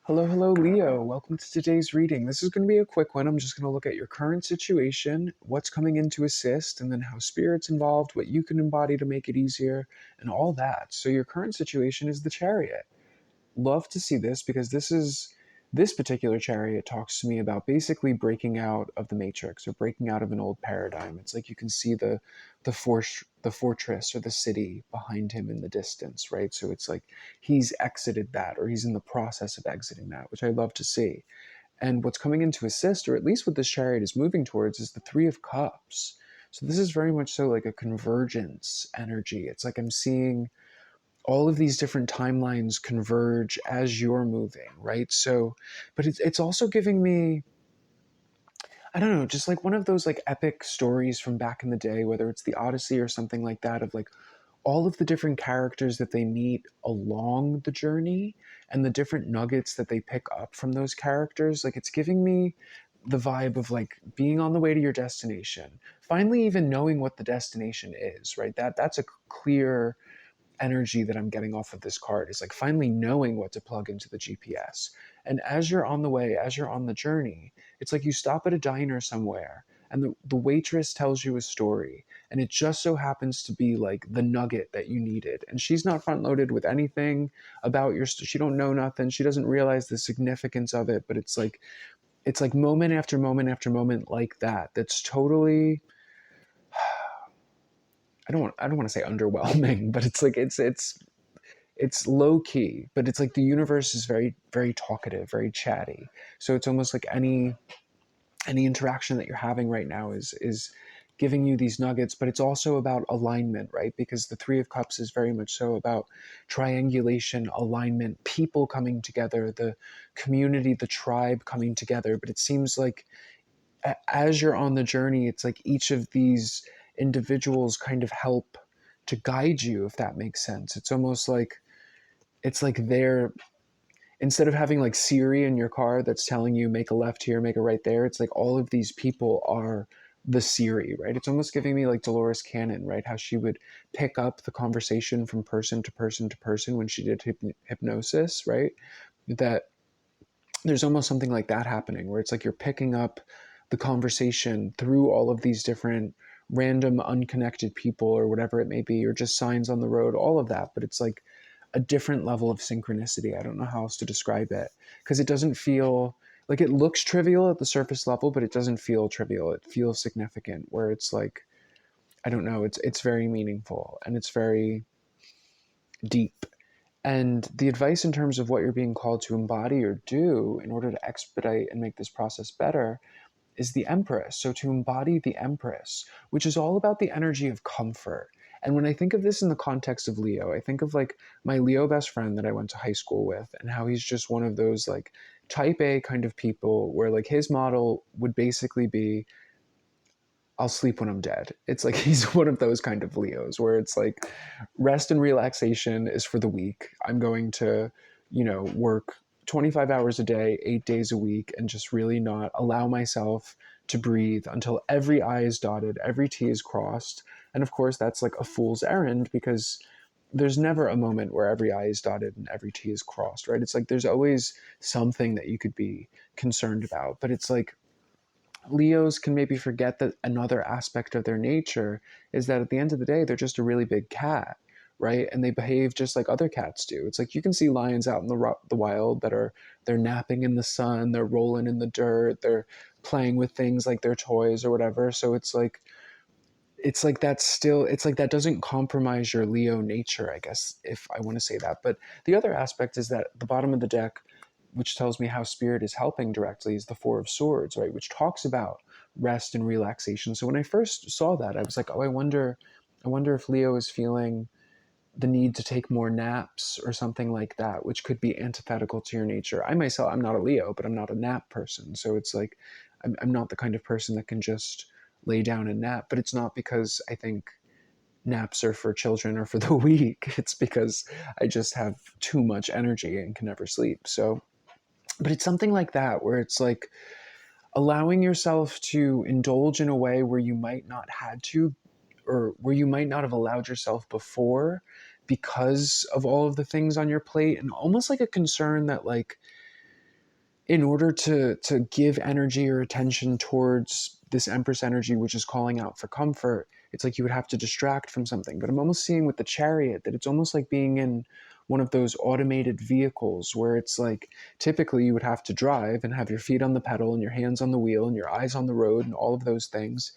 Hello, hello, Leo. Welcome to today's reading. This is going to be a quick one. I'm just going to look at your current situation, what's coming in to assist, and then how spirit's involved, what you can embody to make it easier, and all that. So your current situation is the Chariot. Love to see this because this particular chariot talks to me about basically breaking out of the matrix or breaking out of an old paradigm. It's like you can see the fortress or the city behind him in the distance, right? So it's like he's exited that, or he's in the process of exiting that, which I love to see. And what's coming in to assist, or at least what this chariot is moving towards, is the Three of Cups. So this is very much so like a convergence energy. It's like I'm seeing all of these different timelines converge as you're moving, right? So, but it's also giving me, I don't know, just like one of those like epic stories from back in the day, whether it's the Odyssey or something like that, of like all of the different characters that they meet along the journey and the different nuggets that they pick up from those characters. Like it's giving me the vibe of like being on the way to your destination, finally even knowing what the destination is, right? That's a clear energy that I'm getting off of this card, is like finally knowing what to plug into the GPS. And as you're on the way, as you're on the journey, it's like you stop at a diner somewhere and the waitress tells you a story, and it just so happens to be like the nugget that you needed. And she's not front loaded with anything about she don't know nothing. She doesn't realize the significance of it, but it's like moment after moment after moment like that. That's totally, I don't want to say underwhelming, but it's like it's low key, but it's like the universe is very, very talkative, very chatty. So it's almost like any interaction that you're having right now is giving you these nuggets, but it's also about alignment, right? Because the Three of Cups is very much so about triangulation, alignment, people coming together, the community, the tribe coming together. But it seems like as you're on the journey, it's like each of these individuals kind of help to guide you, if that makes sense. It's like they're, instead of having like Siri in your car that's telling you make a left here, make a right there, it's like all of these people are the Siri, right? It's almost giving me like Dolores Cannon, right? How she would pick up the conversation from person to person to person when she did hypnosis, right? That there's almost something like that happening, where it's like you're picking up the conversation through all of these different random unconnected people or whatever it may be, or just signs on the road, all of that. But it's like a different level of synchronicity. I don't know how else to describe it, because it doesn't feel like, it looks trivial at the surface level, but it doesn't feel trivial. It feels significant, where it's like, I don't know, it's very meaningful and it's very deep. And the advice in terms of what you're being called to embody or do in order to expedite and make this process better is the Empress. So to embody the Empress, which is all about the energy of comfort. And when I think of this in the context of Leo, I think of like my Leo best friend that I went to high school with, and how he's just one of those like type A kind of people, where like his model would basically be, I'll sleep when I'm dead. It's like he's one of those kind of Leos, where it's like rest and relaxation is for the weak. I'm going to, work 25 hours a day, 8 days a week, and just really not allow myself to breathe until every I is dotted, every T is crossed. And of course, that's like a fool's errand, because there's never a moment where every I is dotted and every T is crossed, right? It's like there's always something that you could be concerned about. But it's like Leos can maybe forget that another aspect of their nature is that at the end of the day, they're just a really big cat, right? And they behave just like other cats do. It's like you can see lions out in the wild that they're napping in the sun, they're rolling in the dirt, they're playing with things like their toys or whatever. So it's like that's still, it's like that doesn't compromise your Leo nature, I guess, if I want to say that. But the other aspect is that the bottom of the deck, which tells me how spirit is helping directly, is the Four of Swords, right? Which talks about rest and relaxation. So when I first saw that, I was like, oh, I wonder if Leo is feeling the need to take more naps or something like that, which could be antithetical to your nature. I myself, I'm not a Leo, but I'm not a nap person. So it's like, I'm not the kind of person that can just lay down and nap. But it's not because I think naps are for children or for the weak. It's because I just have too much energy and can never sleep. So, but it's something like that, where it's like allowing yourself to indulge in a way where you might not had to, or where you might not have allowed yourself before, because of all of the things on your plate, and almost like a concern that like in order to give energy or attention towards this Empress energy, which is calling out for comfort, it's like you would have to distract from something. But I'm almost seeing with the Chariot that it's almost like being in one of those automated vehicles where it's like typically you would have to drive and have your feet on the pedal and your hands on the wheel and your eyes on the road and all of those things.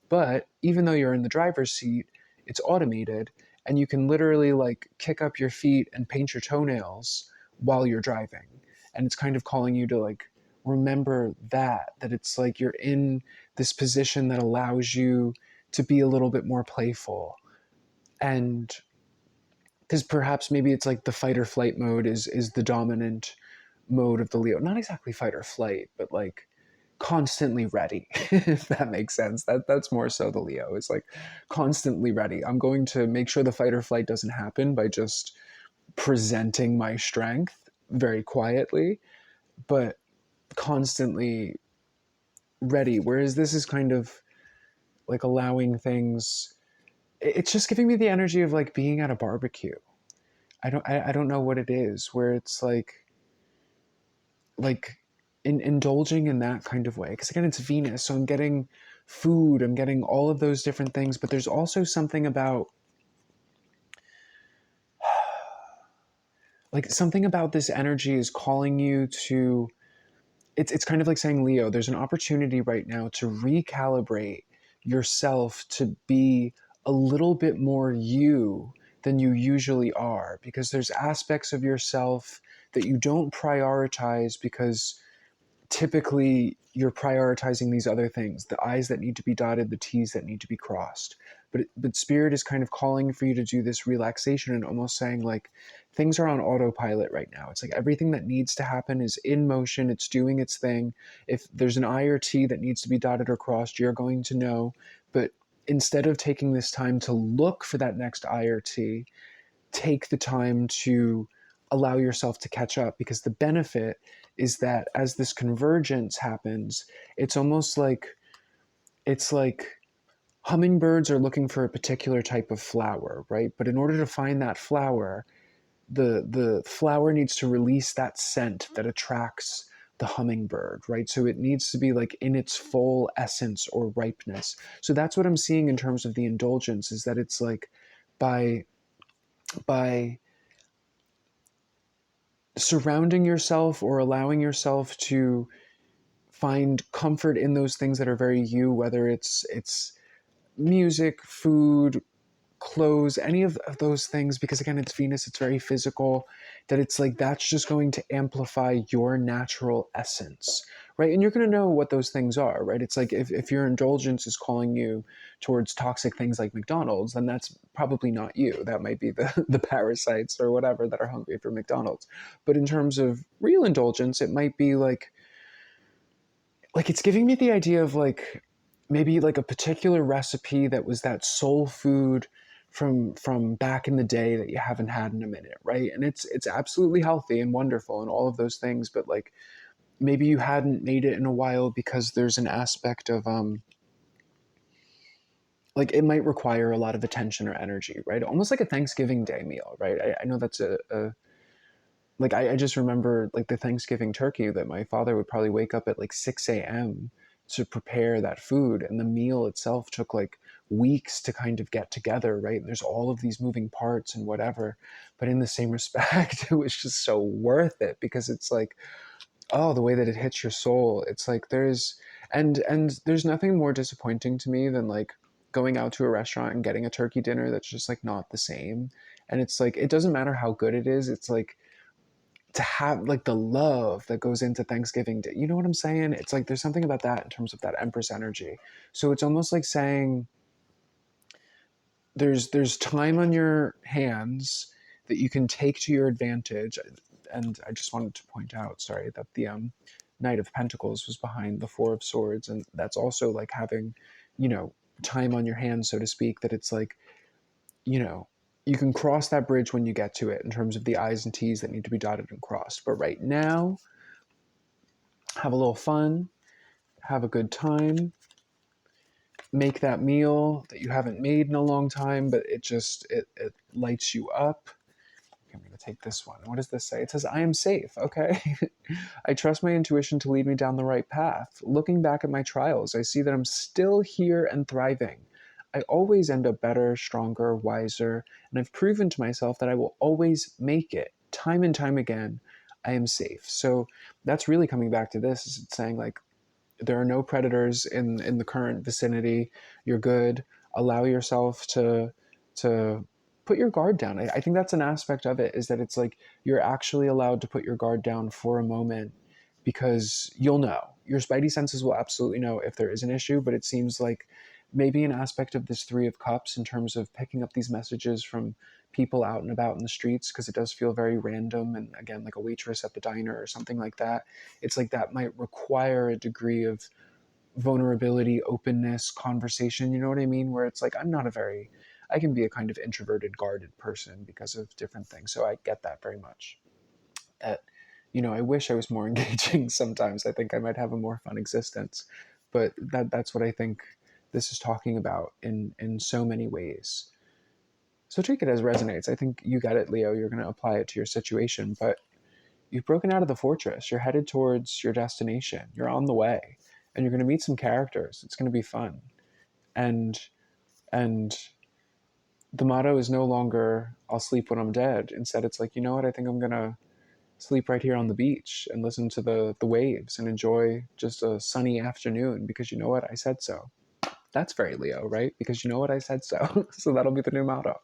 But even though you're in the driver's seat, it's automated, and you can literally like kick up your feet and paint your toenails while you're driving. And it's kind of calling you to like remember that it's like you're in this position that allows you to be a little bit more playful. And because perhaps maybe it's like the fight or flight mode is the dominant mode of the Leo. Not exactly fight or flight, but like constantly ready, if that makes sense. That's more so the Leo. It's like constantly ready. I'm going to make sure the fight or flight doesn't happen by just presenting my strength very quietly, but constantly ready. Whereas this is kind of like allowing things. It's just giving me the energy of like being at a barbecue. I don't know what it is. Where it's like indulging in that kind of way. Because again, it's Venus, so I'm getting food. I'm getting all of those different things. But there's also something about like something about this energy is calling you to. It's kind of like saying, Leo, there's an opportunity right now to recalibrate yourself to be a little bit more you than you usually are, because there's aspects of yourself that you don't prioritize because typically you're prioritizing these other things, the I's that need to be dotted, the T's that need to be crossed. But Spirit is kind of calling for you to do this relaxation and almost saying like things are on autopilot right now. It's like everything that needs to happen is in motion, it's doing its thing. If there's an I or T that needs to be dotted or crossed, you're going to know. But instead of taking this time to look for that next I or T, take the time to allow yourself to catch up, because the benefit is that as this convergence happens, it's almost like it's like hummingbirds are looking for a particular type of flower, right? But in order to find that flower, the flower needs to release that scent that attracts the hummingbird, right? So it needs to be like in its full essence or ripeness. So that's what I'm seeing in terms of the indulgence, is that it's like by by surrounding yourself or allowing yourself to find comfort in those things that are very you, whether it's music, food, clothes, any of those things, because again, it's Venus, it's very physical, that it's like that's just going to amplify your natural essence, right? And you're going to know what those things are, right? It's like if your indulgence is calling you towards toxic things like McDonald's, then that's probably not you. That might be the parasites or whatever that are hungry for McDonald's. But in terms of real indulgence, it might be like it's giving me the idea of like maybe like a particular recipe that was that soul food from back in the day that you haven't had in a minute, right? And it's absolutely healthy and wonderful and all of those things, but like maybe you hadn't made it in a while because there's an aspect of like it might require a lot of attention or energy, right? Almost like a Thanksgiving Day meal, right? I know that's a like I just remember like the Thanksgiving turkey that my father would probably wake up at like 6 a.m. to prepare that food, and the meal itself took like weeks to kind of get together, right? And there's all of these moving parts and whatever, but in the same respect, it was just so worth it, because it's like, oh, the way that it hits your soul. It's like and there's nothing more disappointing to me than like going out to a restaurant and getting a turkey dinner that's just like not the same. And it's like it doesn't matter how good it is. It's like to have like the love that goes into Thanksgiving Day. You know what I'm saying? It's like there's something about that in terms of that Empress energy. So it's almost like saying there's time on your hands that you can take to your advantage. And I just wanted to point out, sorry, that the Knight of Pentacles was behind the Four of Swords, and that's also like having, you know, time on your hands, so to speak. That it's like, you know, you can cross that bridge when you get to it in terms of the I's and T's that need to be dotted and crossed. But right now, have a little fun, have a good time, make that meal that you haven't made in a long time, but it lights you up. I'm going to take this one. What does this say? It says, I am safe. Okay. I trust my intuition to lead me down the right path. Looking back at my trials, I see that I'm still here and thriving. I always end up better, stronger, wiser, and I've proven to myself that I will always make it. Time and time again, I am safe. So that's really coming back to this. Is it's saying like, there are no predators in the current vicinity. You're good. Allow yourself to put your guard down. I think that's an aspect of it, is that it's like you're actually allowed to put your guard down for a moment, because you'll know. Your spidey senses will absolutely know if there is an issue, but it seems like maybe an aspect of this Three of Cups in terms of picking up these messages from people out and about in the streets, because it does feel very random, and again, like a waitress at the diner or something like that. It's like that might require a degree of vulnerability, openness, conversation, you know what I mean? Where it's like, I can be a kind of introverted, guarded person because of different things. So I get that very much. That, I wish I was more engaging sometimes. I think I might have a more fun existence. But that's what I think this is talking about in so many ways. So take it as resonates. I think you get it, Leo. You're going to apply it to your situation. But you've broken out of the fortress. You're headed towards your destination. You're on the way, and you're going to meet some characters. It's going to be fun. And and the motto is no longer I'll sleep when I'm dead. Instead, it's like, you know what? I think I'm going to sleep right here on the beach and listen to the waves and enjoy just a sunny afternoon, because you know what? I said so. That's very Leo, right? Because you know what? I said so. So that'll be the new motto.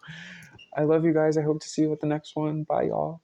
I love you guys. I hope to see you at the next one. Bye, y'all.